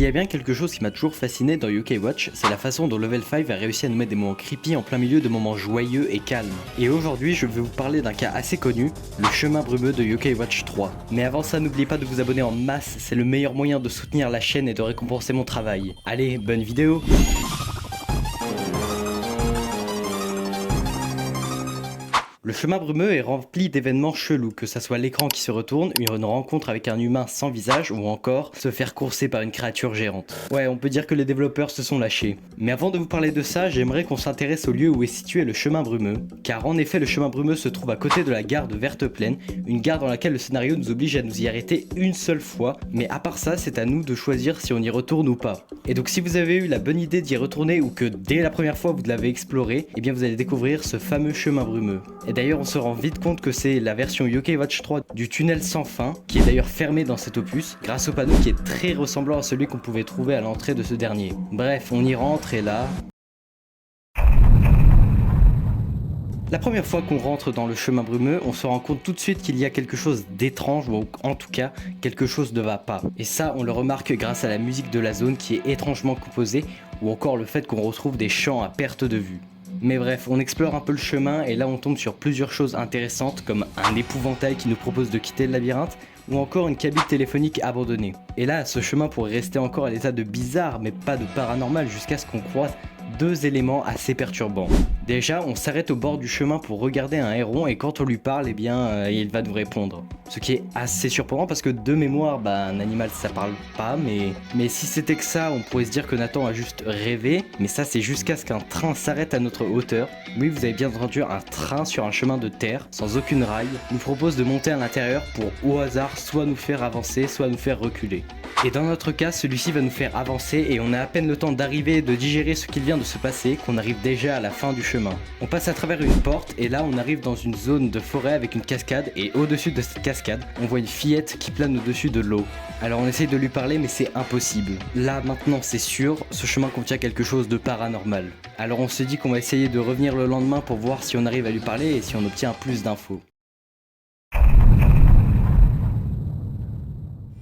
y a bien quelque chose qui m'a toujours fasciné dans Yokai Watch, c'est la façon dont Level 5 a réussi à nous mettre des moments creepy en plein milieu de moments joyeux et calmes. Et aujourd'hui, je vais vous parler d'un cas assez connu, le chemin brumeux de Yokai Watch 3. Mais avant ça, n'oubliez pas de vous abonner en masse, c'est le meilleur moyen de soutenir la chaîne et de récompenser mon travail. Allez, bonne vidéo! Le chemin brumeux est rempli d'événements chelous, que ça soit l'écran qui se retourne, une rencontre avec un humain sans visage ou encore se faire courser par une créature géante. Ouais, on peut dire que les développeurs se sont lâchés. Mais avant de vous parler de ça, j'aimerais qu'on s'intéresse au lieu où est situé le chemin brumeux, car en effet le chemin brumeux se trouve à côté de la gare de Verte-Plaine, une gare dans laquelle le scénario nous oblige à nous y arrêter une seule fois, mais à part ça, c'est à nous de choisir si on y retourne ou pas. Et donc si vous avez eu la bonne idée d'y retourner ou que dès la première fois vous l'avez exploré, eh bien vous allez découvrir ce fameux chemin brumeux. Et d'ailleurs on se rend vite compte que c'est la version Yokai Watch 3 du tunnel sans fin, qui est d'ailleurs fermé dans cet opus, grâce au panneau qui est très ressemblant à celui qu'on pouvait trouver à l'entrée de ce dernier. Bref, on y rentre et là... La première fois qu'on rentre dans le chemin brumeux, on se rend compte tout de suite qu'il y a quelque chose d'étrange, ou en tout cas, quelque chose ne va pas. Et ça, on le remarque grâce à la musique de la zone qui est étrangement composée, ou encore le fait qu'on retrouve des champs à perte de vue. Mais bref, on explore un peu le chemin et là on tombe sur plusieurs choses intéressantes comme un épouvantail qui nous propose de quitter le labyrinthe ou encore une cabine téléphonique abandonnée. Et là, ce chemin pourrait rester encore à l'état de bizarre mais pas de paranormal jusqu'à ce qu'on croise deux éléments assez perturbants. Déjà, on s'arrête au bord du chemin pour regarder un héron et quand on lui parle, eh bien, il va nous répondre. Ce qui est assez surprenant parce que de mémoire, un animal ça parle pas, mais si c'était que ça, on pourrait se dire que Nathan a juste rêvé, mais ça c'est jusqu'à ce qu'un train s'arrête à notre hauteur. Oui, vous avez bien entendu, un train sur un chemin de terre, sans aucune rail, nous propose de monter à l'intérieur pour au hasard soit nous faire avancer, soit nous faire reculer. Et dans notre cas, celui-ci va nous faire avancer et on a à peine le temps d'arriver et de digérer ce qu'il vient de se passer qu'on arrive déjà à la fin du chemin. On passe à travers une porte et là on arrive dans une zone de forêt avec une cascade et au-dessus de cette cascade, on voit une fillette qui plane au-dessus de l'eau. Alors on essaye de lui parler mais c'est impossible. Là maintenant c'est sûr, ce chemin contient quelque chose de paranormal. Alors on se dit qu'on va essayer de revenir le lendemain pour voir si on arrive à lui parler et si on obtient plus d'infos.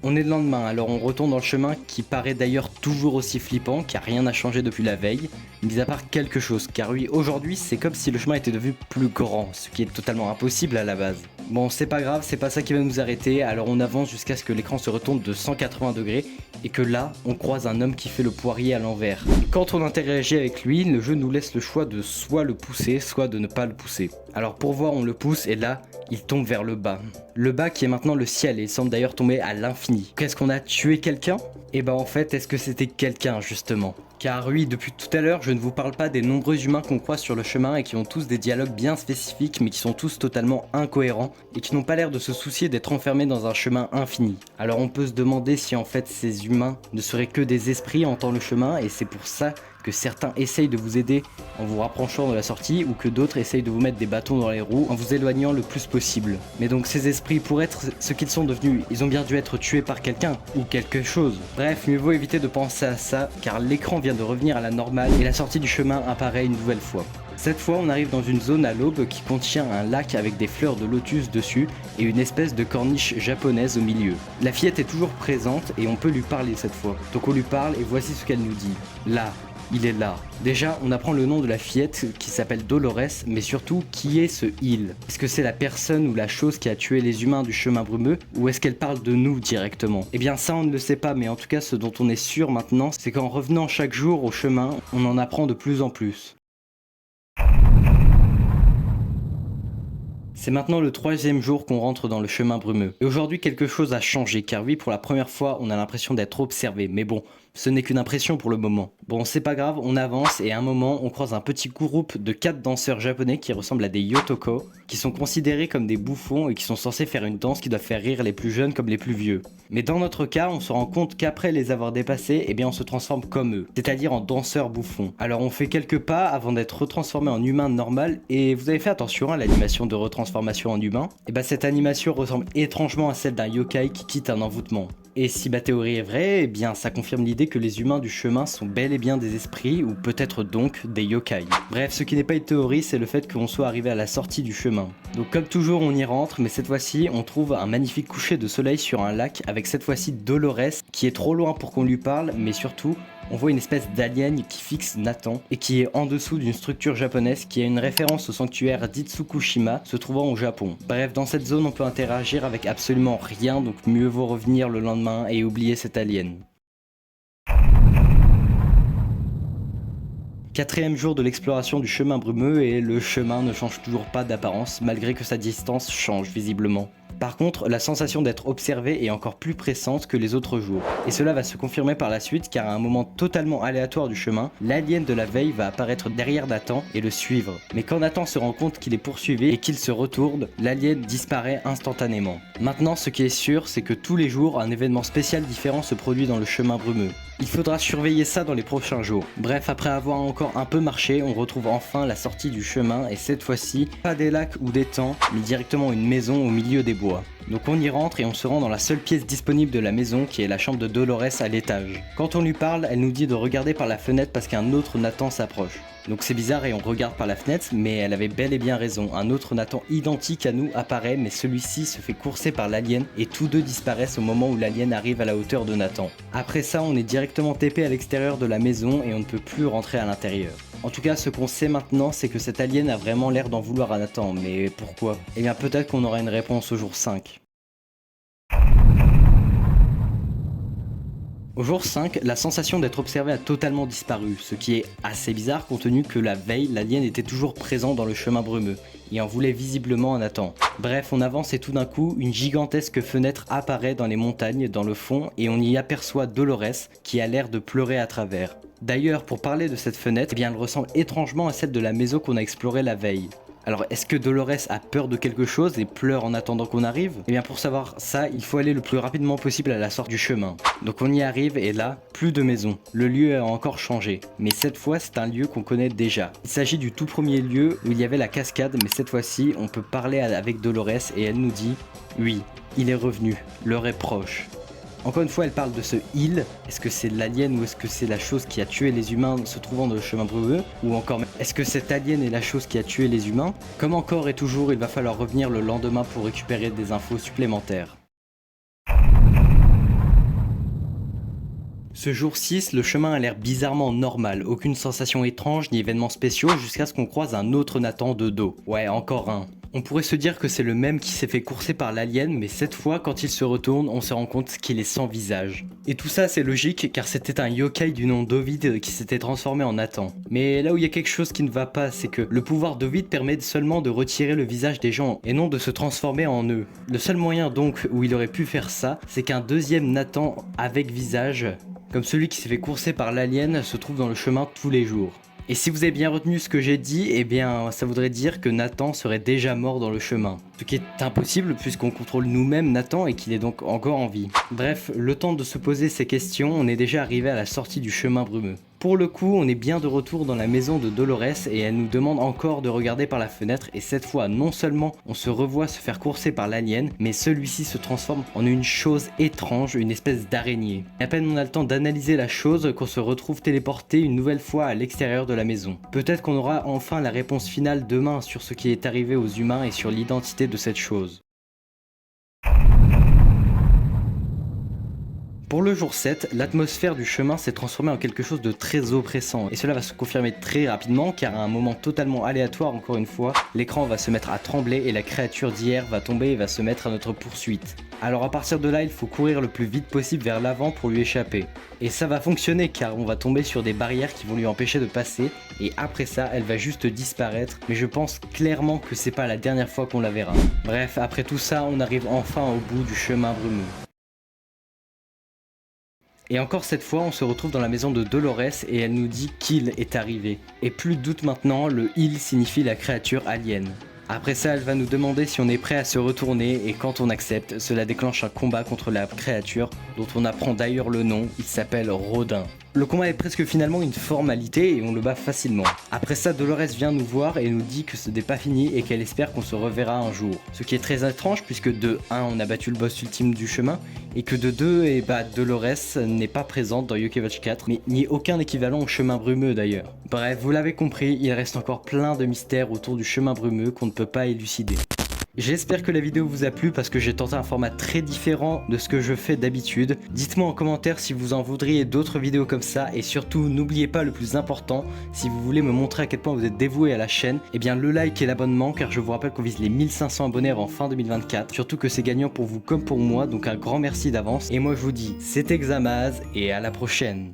On est le lendemain, alors on retourne dans le chemin qui paraît d'ailleurs toujours aussi flippant car rien n'a changé depuis la veille, mis à part quelque chose, car oui, aujourd'hui c'est comme si le chemin était devenu plus grand, ce qui est totalement impossible à la base. Bon, c'est pas grave, c'est pas ça qui va nous arrêter, alors on avance jusqu'à ce que l'écran se retourne de 180 degrés et que là, on croise un homme qui fait le poirier à l'envers. Quand on interagit avec lui, le jeu nous laisse le choix de soit le pousser, soit de ne pas le pousser. Alors pour voir, on le pousse et là, il tombe vers le bas. Le bas qui est maintenant le ciel et il semble d'ailleurs tomber à l'infini. Qu'est-ce qu'on a tué quelqu'un? Et en fait, est-ce que c'était quelqu'un justement? Car oui, depuis tout à l'heure, je ne vous parle pas des nombreux humains qu'on croise sur le chemin et qui ont tous des dialogues bien spécifiques mais qui sont tous totalement incohérents et qui n'ont pas l'air de se soucier d'être enfermés dans un chemin infini. Alors on peut se demander si en fait ces humains ne seraient que des esprits hantant le chemin et c'est pour ça que certains essayent de vous aider en vous rapprochant de la sortie ou que d'autres essayent de vous mettre des bâtons dans les roues en vous éloignant le plus possible. Mais donc ces esprits, pour être ce qu'ils sont devenus, ils ont bien dû être tués par quelqu'un ou quelque chose. Bref, mieux vaut éviter de penser à ça car l'écran vient de revenir à la normale et la sortie du chemin apparaît une nouvelle fois. Cette fois, on arrive dans une zone à l'aube qui contient un lac avec des fleurs de lotus dessus et une espèce de corniche japonaise au milieu. La fillette est toujours présente et on peut lui parler cette fois. Donc on lui parle et voici ce qu'elle nous dit. Là. Il est là. Déjà, on apprend le nom de la fillette qui s'appelle Dolores, mais surtout, qui est ce il? Est-ce que c'est la personne ou la chose qui a tué les humains du chemin brumeux, ou est-ce qu'elle parle de nous directement? Eh bien ça on ne le sait pas, mais en tout cas ce dont on est sûr maintenant, c'est qu'en revenant chaque jour au chemin, on en apprend de plus en plus. C'est maintenant le 3e jour qu'on rentre dans le chemin brumeux. Et aujourd'hui quelque chose a changé, car oui, pour la première fois, on a l'impression d'être observé. Mais bon, ce n'est qu'une impression pour le moment. Bon, c'est pas grave, on avance et à un moment, on croise un petit groupe de 4 danseurs japonais qui ressemblent à des yotoko, qui sont considérés comme des bouffons et qui sont censés faire une danse qui doit faire rire les plus jeunes comme les plus vieux. Mais dans notre cas, on se rend compte qu'après les avoir dépassés, eh bien on se transforme comme eux, c'est-à-dire en danseurs bouffons. Alors on fait quelques pas avant d'être retransformé en humain normal et vous avez fait attention à l'animation de retransformation en humain. Et cette animation ressemble étrangement à celle d'un yokai qui quitte un envoûtement. Et si ma théorie est vraie, eh bien ça confirme l'idée que les humains du chemin sont bel et bien des esprits ou peut-être donc des yokai. Bref, ce qui n'est pas une théorie, c'est le fait qu'on soit arrivé à la sortie du chemin. Donc comme toujours on y rentre, mais cette fois-ci on trouve un magnifique coucher de soleil sur un lac avec cette fois-ci Dolores qui est trop loin pour qu'on lui parle, mais surtout on voit une espèce d'alien qui fixe Nathan et qui est en dessous d'une structure japonaise qui a une référence au sanctuaire d'Itsukushima se trouvant au Japon. Bref, dans cette zone on peut interagir avec absolument rien, donc mieux vaut revenir le lendemain et oublier cet alien. Quatrième jour de l'exploration du chemin brumeux et le chemin ne change toujours pas d'apparence malgré que sa distance change visiblement. Par contre, la sensation d'être observé est encore plus pressante que les autres jours. Et cela va se confirmer par la suite car à un moment totalement aléatoire du chemin, l'alien de la veille va apparaître derrière Nathan et le suivre. Mais quand Nathan se rend compte qu'il est poursuivi et qu'il se retourne, l'alien disparaît instantanément. Maintenant, ce qui est sûr, c'est que tous les jours, un événement spécial différent se produit dans le chemin brumeux. Il faudra surveiller ça dans les prochains jours. Bref, après avoir encore un peu marché, on retrouve enfin la sortie du chemin et cette fois-ci, pas des lacs ou des étangs, mais directement une maison au milieu des bois. Donc on y rentre et on se rend dans la seule pièce disponible de la maison qui est la chambre de Dolores à l'étage. Quand on lui parle, elle nous dit de regarder par la fenêtre parce qu'un autre Nathan s'approche. Donc c'est bizarre et on regarde par la fenêtre, mais elle avait bel et bien raison. Un autre Nathan identique à nous apparaît, mais celui-ci se fait courser par l'alien et tous deux disparaissent au moment où l'alien arrive à la hauteur de Nathan. Après ça, on est directement TP à l'extérieur de la maison et on ne peut plus rentrer à l'intérieur. En tout cas, ce qu'on sait maintenant, c'est que cet alien a vraiment l'air d'en vouloir à Nathan, mais pourquoi? Eh bien peut-être qu'on aura une réponse au jour 5. Au jour 5, la sensation d'être observé a totalement disparu, ce qui est assez bizarre compte tenu que la veille, l'alien était toujours présent dans le chemin brumeux, et en voulait visiblement à Nathan. Bref, on avance et tout d'un coup, une gigantesque fenêtre apparaît dans les montagnes, dans le fond, et on y aperçoit Dolores, qui a l'air de pleurer à travers. D'ailleurs, pour parler de cette fenêtre, eh bien, elle ressemble étrangement à celle de la maison qu'on a explorée la veille. Alors, est-ce que Dolores a peur de quelque chose et pleure en attendant qu'on arrive? Eh bien, pour savoir ça, il faut aller le plus rapidement possible à la sortie du chemin. Donc on y arrive et là, plus de maison. Le lieu a encore changé, mais cette fois, c'est un lieu qu'on connaît déjà. Il s'agit du tout premier lieu où il y avait la cascade, mais cette fois-ci, on peut parler avec Dolores et elle nous dit « Oui, il est revenu, l'heure est proche ». Encore une fois, elle parle de ce « il ». Est-ce que c'est l'alien ou est-ce que c'est la chose qui a tué les humains se trouvant dans le chemin brumeux? Ou encore, est-ce que cet alien est la chose qui a tué les humains? Comme encore et toujours, il va falloir revenir le lendemain pour récupérer des infos supplémentaires. Ce jour 6, le chemin a l'air bizarrement normal, aucune sensation étrange ni événements spéciaux jusqu'à ce qu'on croise un autre Nathan de dos. Ouais, encore un. On pourrait se dire que c'est le même qui s'est fait courser par l'alien, mais cette fois, quand il se retourne, on se rend compte qu'il est sans visage. Et tout ça, c'est logique, car c'était un yokai du nom d'Ovid qui s'était transformé en Nathan. Mais là où il y a quelque chose qui ne va pas, c'est que le pouvoir d'Ovid permet seulement de retirer le visage des gens, et non de se transformer en eux. Le seul moyen donc où il aurait pu faire ça, c'est qu'un deuxième Nathan avec visage, comme celui qui s'est fait courser par l'alien, se trouve dans le chemin tous les jours. Et si vous avez bien retenu ce que j'ai dit, eh bien ça voudrait dire que Nathan serait déjà mort dans le chemin. Ce qui est impossible puisqu'on contrôle nous-mêmes Nathan et qu'il est donc encore en vie. Bref, le temps de se poser ces questions, on est déjà arrivé à la sortie du chemin brumeux. Pour le coup, on est bien de retour dans la maison de Dolores et elle nous demande encore de regarder par la fenêtre et cette fois, non seulement on se revoit se faire courser par l'alien, mais celui-ci se transforme en une chose étrange, une espèce d'araignée. À peine on a le temps d'analyser la chose qu'on se retrouve téléporté une nouvelle fois à l'extérieur de la maison. Peut-être qu'on aura enfin la réponse finale demain sur ce qui est arrivé aux humains et sur l'identité de cette chose. Pour le jour 7, l'atmosphère du chemin s'est transformée en quelque chose de très oppressant et cela va se confirmer très rapidement car à un moment totalement aléatoire encore une fois, l'écran va se mettre à trembler et la créature d'hier va tomber et va se mettre à notre poursuite. Alors à partir de là, il faut courir le plus vite possible vers l'avant pour lui échapper. Et ça va fonctionner car on va tomber sur des barrières qui vont lui empêcher de passer et après ça, elle va juste disparaître. Mais je pense clairement que c'est pas la dernière fois qu'on la verra. Bref, après tout ça, on arrive enfin au bout du chemin brumeux. Et encore cette fois, on se retrouve dans la maison de Dolores et elle nous dit qu'il est arrivé. Et plus de doute maintenant, le il signifie la créature alien. Après ça, elle va nous demander si on est prêt à se retourner et quand on accepte, cela déclenche un combat contre la créature dont on apprend d'ailleurs le nom, il s'appelle Rodin. Le combat est presque finalement une formalité et on le bat facilement. Après ça, Dolores vient nous voir et nous dit que ce n'est pas fini et qu'elle espère qu'on se reverra un jour. Ce qui est très étrange puisque de 1 on a battu le boss ultime du chemin et que de 2 Dolores n'est pas présente dans Yokai Watch 4 mais n'y a aucun équivalent au chemin brumeux d'ailleurs. Bref, vous l'avez compris, il reste encore plein de mystères autour du chemin brumeux qu'on ne peut pas élucider. J'espère que la vidéo vous a plu parce que j'ai tenté un format très différent de ce que je fais d'habitude. Dites-moi en commentaire si vous en voudriez d'autres vidéos comme ça et surtout n'oubliez pas le plus important, si vous voulez me montrer à quel point vous êtes dévoué à la chaîne, eh bien le like et l'abonnement car je vous rappelle qu'on vise les 1500 abonnés avant fin 2024. Surtout que c'est gagnant pour vous comme pour moi, donc un grand merci d'avance. Et moi je vous dis c'était Xamaz et à la prochaine.